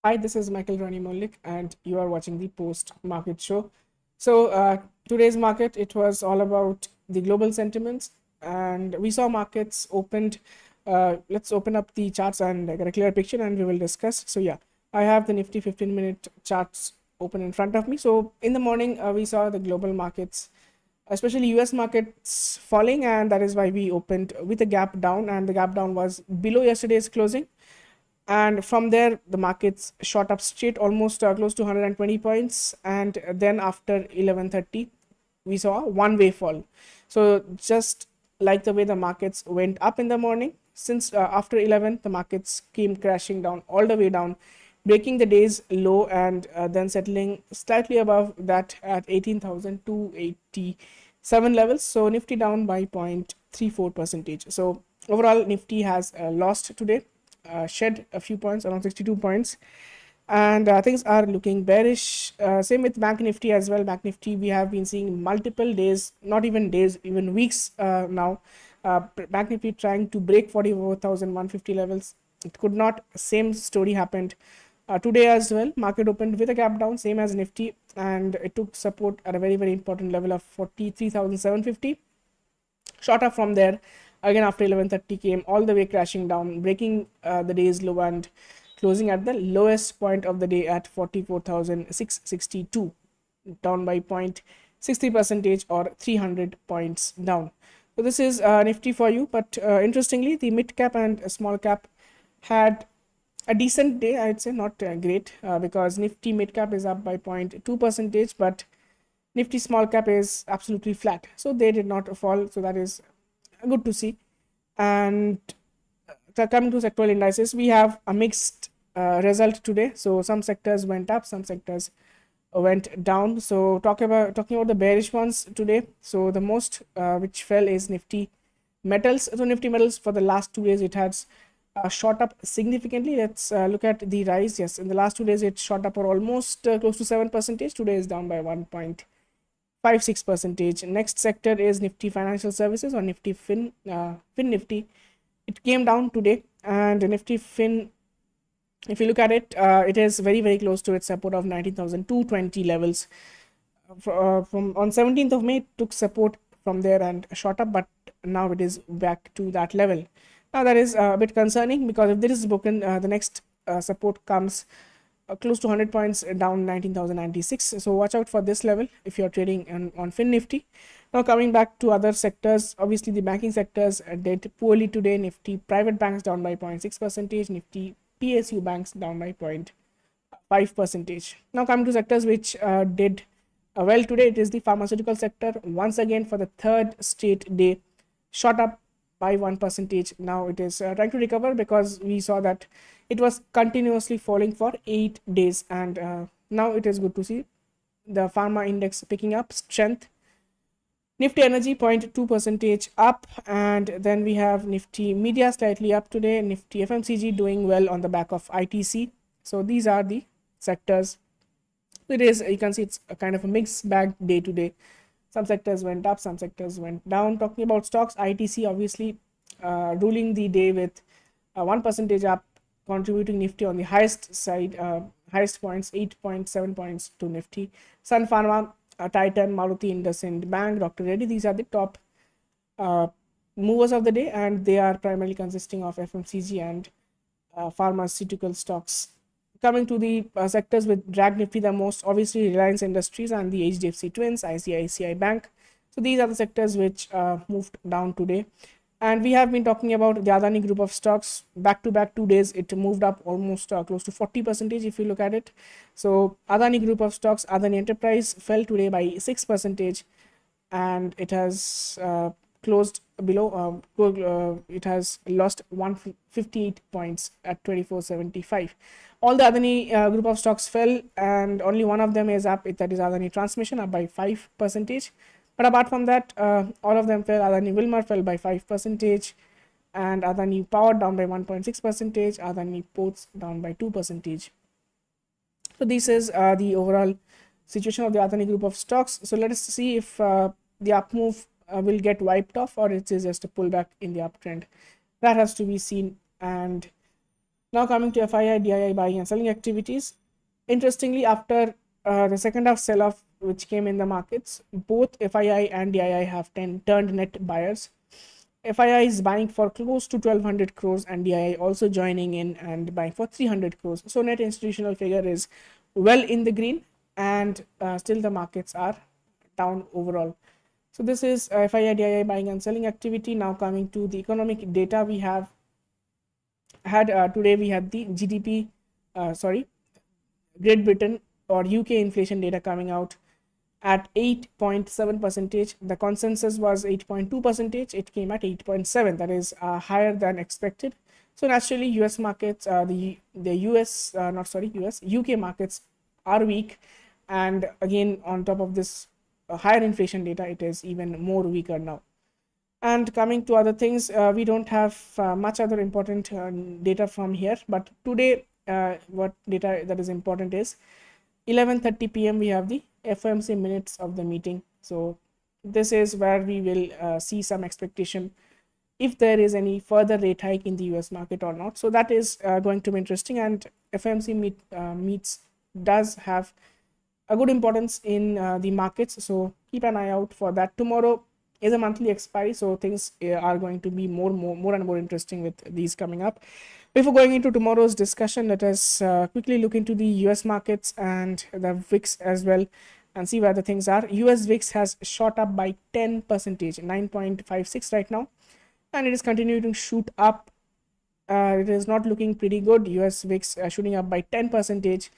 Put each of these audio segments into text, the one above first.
Hi, this is Rony Mullick, and you are watching the post market show. So, today's market, it was all about the global sentiments, and we saw markets opened. Let's open up the charts and get a clear picture, and we will discuss. So, yeah, I have the Nifty 15-minute charts open in front of me. So, in the morning, we saw the global markets, especially US markets, falling, and that is why we opened with a gap down, and the gap down was below yesterday's closing, and from there the markets shot up straight almost close to 120 points, and then after 11:30 we saw a one way fall. So just like the way the markets went up in the morning, since after 11 the markets came crashing down all the way down, breaking the day's low, and then settling slightly above that at 18,287 levels. So Nifty down by 0.34 percentage. So overall Nifty has lost today, shed a few points, around 62 points, and things are looking bearish. Same with Bank Nifty as well. Bank Nifty, we have been seeing multiple days, not even days, even weeks now. Bank Nifty trying to break 44,150 levels. It could not. Same story happened today as well. Market opened with a gap down, same as Nifty, and it took support at a very important level of 43,750. Shot up from there again after 11:30, came all the way crashing down, breaking the day's low and closing at the lowest point of the day at 44,662, down by 0.63 percentage or 300 points down. So this is Nifty for you. But interestingly, the mid cap and small cap had a decent day, I'd say. Not great, because Nifty mid cap is up by 0.2 percentage, but Nifty small cap is absolutely flat. So they did not fall. So that is good to see. And coming to sectoral indices, we have a mixed result today. So some sectors went up, some sectors went down. So talking about the bearish ones today. So the most which fell is Nifty metals. So Nifty metals, for the last 2 days it has shot up significantly. Let's look at the rise. Yes, in the last 2 days it shot up for almost close to 7%. Today is down by 1.56 percentage. Next sector is Nifty financial services, or Nifty Fin Nifty. It came down today, and Nifty Fin, if you look at it, it is very close to its support of 19,220 levels. From on 17th of May, it took support from there and shot up, but now it is back to that level. Now that is a bit concerning, because if this is broken, the next support comes close to 100 points down, 19,096. So watch out for this level if you're trading on Fin Nifty. Now coming back to other sectors, obviously the banking sectors did poorly today. Nifty private banks down by 0.6 percentage, Nifty PSU banks down by 0.5 percentage. Now coming to sectors which did well today, it is the pharmaceutical sector. Once again, for the third straight day, shot up by 1 percentage. Now it is trying to recover, because we saw that it was continuously falling for 8 days, and now it is good to see the pharma index picking up strength. Nifty energy 0.2 percentage up, and then we have Nifty media slightly up today. Nifty FMCG doing well on the back of ITC. So these are the sectors. It is, you can see it's a kind of a mixed bag day to day. Some sectors went up, some sectors went down. Talking about stocks, ITC obviously ruling the day with 1 percentage up, contributing Nifty on the highest side, highest points, 8.7 points to Nifty. Sun Pharma, Titan, Maruti Indusint Bank, Dr. Reddy, these are the top movers of the day, and they are primarily consisting of FMCG and pharmaceutical stocks. Coming to the sectors with drag Nifty the most, obviously Reliance Industries and the HDFC Twins, ICICI Bank. So these are the sectors which moved down today. And we have been talking about the Adani group of stocks. Back to back 2 days, it moved up almost close to 40% if you look at it. So Adani group of stocks, Adani Enterprise fell today by 6%, and it has closed below, it has lost 158 points at 2475. All the Adani group of stocks fell, and only one of them is up, that is Adani Transmission, up by 5%. But apart from that, all of them fell. Adani Wilmar fell by 5%, and Adani Power down by 1.6%, Adani Ports down by 2%. So this is the overall situation of the Adani group of stocks. So let us see if the up move will get wiped off, or it is just a pullback in the uptrend. That has to be seen. And Now coming to FII, DII buying and selling activities. Interestingly, after the second half sell-off which came in the markets, both FII and DII have turned net buyers. FII is buying for close to 1200 crores and DII also joining in and buying for 300 crores. So net institutional figure is well in the green, and still the markets are down overall. So this is FII, DII buying and selling activity. Now coming to the economic data, we have had today we had the GDP, Great Britain or UK inflation data coming out at 8.7 percentage. The consensus was 8.2 percentage. It came at 8.7. That is higher than expected. So naturally, US markets, the US, not sorry, US, UK markets are weak, and again on top of this higher inflation data, it is even more weaker now. And coming to other things, we don't have much other important data from here, but today what data that is important is 11:30 p.m. we have the FOMC minutes of the meeting. So this is where we will see some expectation if there is any further rate hike in the US market or not. So that is going to be interesting, and FOMC meets does have a good importance in the markets, so keep an eye out for that. Tomorrow is a monthly expiry, so things are going to be more and more interesting with these coming up. Before going into tomorrow's discussion, let us quickly look into the US markets and the VIX as well and see where the things are. US VIX has shot up by 10%, 9.56 right now, and it is continuing to shoot up. It is not looking pretty good. US VIX shooting up by 10%.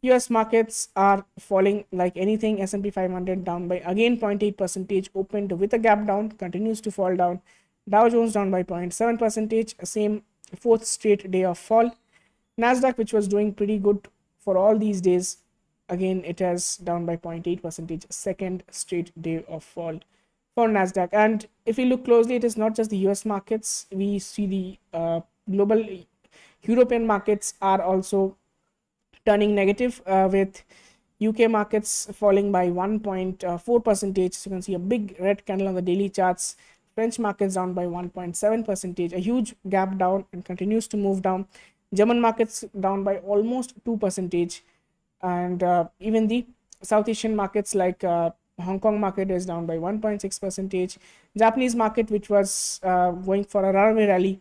US markets are falling like anything. S&P 500 down by again 0.8%, opened with a gap down, continues to fall down. Dow Jones down by 0.7%, same fourth straight day of fall. Nasdaq, which was doing pretty good for all these days, again it has down by 0.8%, second straight day of fall for Nasdaq. And if we look closely, it is not just the US markets. We see the global European markets are also turning negative, with UK markets falling by 1.4%. So you can see a big red candle on the daily charts. French markets down by 1.7%, a huge gap down and continues to move down. German markets down by almost 2%, and even the South Asian markets like Hong Kong market is down by 1.6%. Japanese market, which was going for a runaway rally,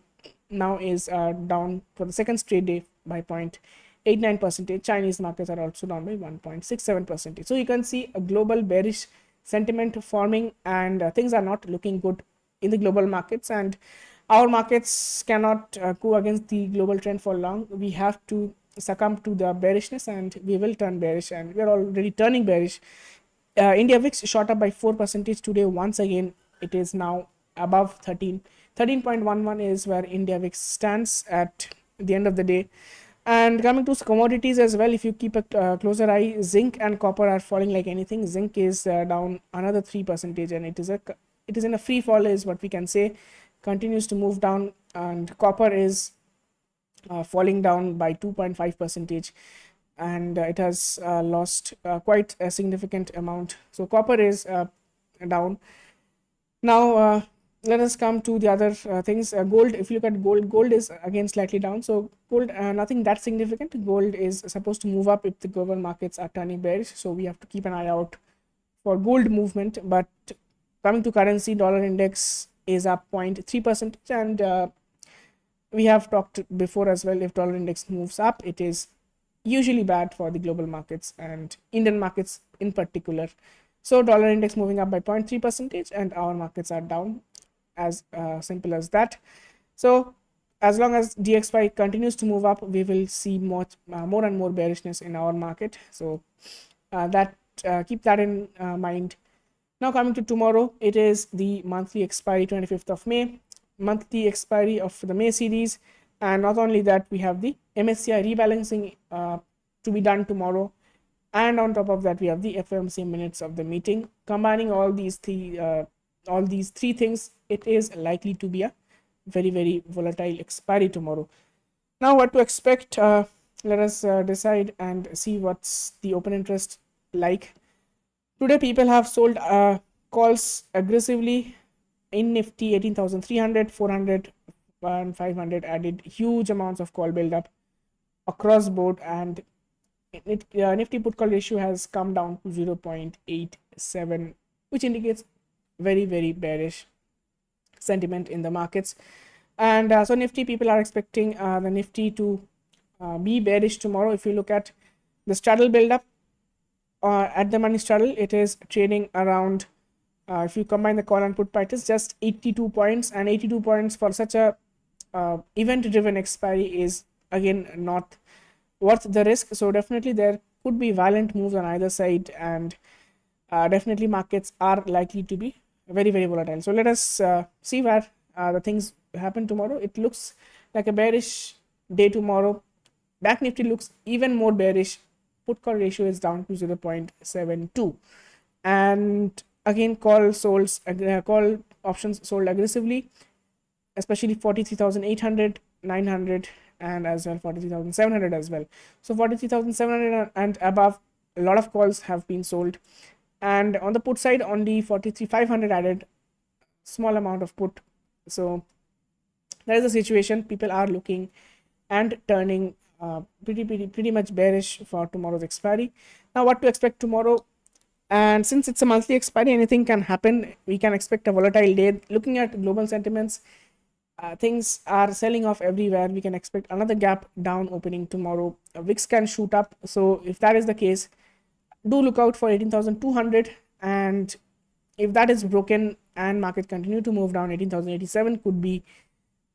now is down for the second straight day by 0.89%. Chinese markets are also down by 1.67%. So you can see a global bearish sentiment forming, and things are not looking good in the global markets, and our markets cannot go against the global trend for long. We have to succumb to the bearishness, and we will turn bearish, and we are already turning bearish. India VIX shot up by 4% today. Once again, it is now above 13.11 is where India VIX stands at the end of the day. And coming to commodities as well, if you keep a closer eye, zinc and copper are falling like anything. Zinc is down another 3%, and it is in a free fall, is what we can say. Continues to move down, and copper is falling down by 2.5%, and it has lost quite a significant amount. So copper is down. Now let us come to the other things. Gold, if you look at gold is again slightly down. So gold, nothing that significant. Gold is supposed to move up if the global markets are turning bearish, so we have to keep an eye out for gold movement. But coming to currency, dollar index is up 0.3%, and we have talked before as well, if dollar index moves up, it is usually bad for the global markets and Indian markets in particular. So dollar index moving up by 0.3%, and our markets are down, as simple as that. So as long as DXY continues to move up, we will see more and more bearishness in our market. So keep that in mind. Now coming to tomorrow, it is the monthly expiry, 25th of May, monthly expiry of the May series. And not only that, we have the MSCI rebalancing to be done tomorrow, and on top of that we have the FOMC minutes of the meeting. Combining all these three things, it is likely to be a very volatile expiry tomorrow. Now what to expect, let us decide and see what's the open interest like. Today people have sold calls aggressively in Nifty 18,300, 400 500 added huge amounts of call build up across board, and Nifty put call ratio has come down to 0.87, which indicates very bearish sentiment in the markets. And so Nifty, people are expecting the Nifty to be bearish tomorrow. If you look at the straddle build up at the money straddle, it is trading around, if you combine the call and put prices, just 82 points, and 82 points for such a event driven expiry is again not worth the risk. So definitely there could be violent moves on either side, and definitely markets are likely to be very volatile. So let us see where the things happen tomorrow. It looks like a bearish day tomorrow. Back Nifty looks even more bearish. Put call ratio is down to 0.72, and again call options sold aggressively, especially 43,800, 900, and as well 43,700 as well. So 43,700 and above, a lot of calls have been sold, and on the put side only 43,500 added small amount of put. So that is the situation. People are looking and turning pretty much bearish for tomorrow's expiry. Now what to expect tomorrow? And since it's a monthly expiry, anything can happen. We can expect a volatile day. Looking at global sentiments, things are selling off everywhere. We can expect another gap down opening tomorrow. VIX can shoot up. So if that is the case, do look out for 18,200, and if that is broken and market continue to move down, 18,087 could be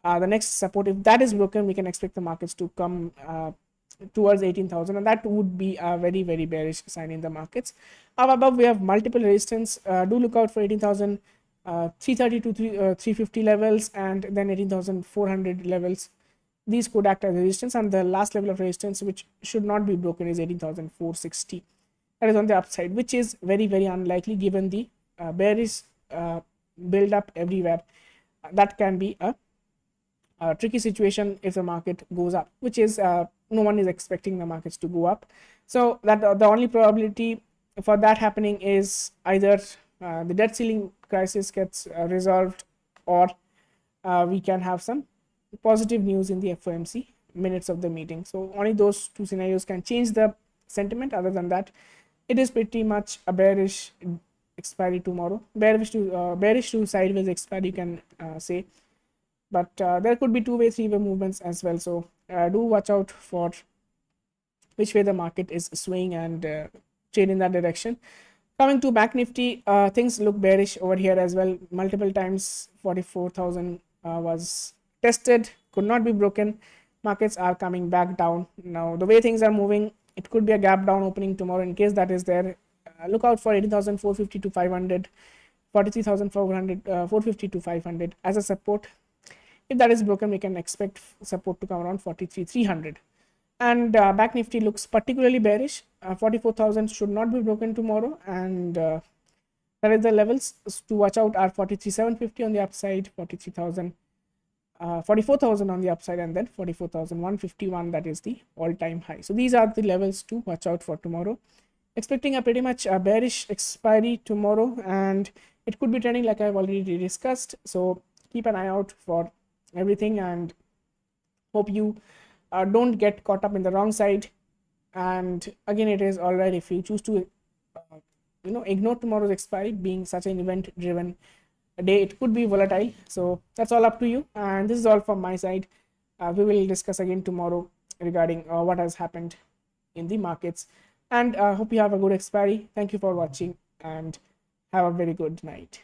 the next support. If that is broken, we can expect the markets to come towards 18,000, and that would be a very bearish sign in the markets. Up above we have multiple resistance. Do look out for 18,330 to 350 levels, and then 18,400 levels. These could act as resistance, and the last level of resistance which should not be broken is 18,460. That is on the upside, which is very unlikely given the bearish build up everywhere. That can be a tricky situation if the market goes up, which is no one is expecting the markets to go up. So that the only probability for that happening is either the debt ceiling crisis gets resolved, or we can have some positive news in the FOMC minutes of the meeting. So only those two scenarios can change the sentiment. Other than that, it is pretty much a bearish expiry tomorrow. Bearish to sideways expiry, you can say. But there could be two-way, three-way movements as well. So do watch out for which way the market is swaying and trade in that direction. Coming to Back Nifty, things look bearish over here as well. Multiple times 44,000 was tested, could not be broken. Markets are coming back down. Now the way things are moving, it could be a gap down opening tomorrow. In case that is there, look out for 18,450 to 500, 43,400, 450 to 500 as a support. If that is broken, we can expect support to come around 43,300. And Back Nifty looks particularly bearish. 44,000 should not be broken tomorrow, and that is the levels to watch out are 43,750 on the upside, 44,000 on the upside, and then 44,151. That is the all-time high. So these are the levels to watch out for tomorrow. Expecting a pretty much a bearish expiry tomorrow, and it could be trending like I've already discussed. So keep an eye out for everything, and hope you don't get caught up in the wrong side. And again, it is all right if you choose to ignore tomorrow's expiry, being such an event driven day. It could be volatile, so that's all up to you. And this is all from my side. We will discuss again tomorrow regarding what has happened in the markets, and hope you have a good expiry. Thank you for watching, and have a very good night.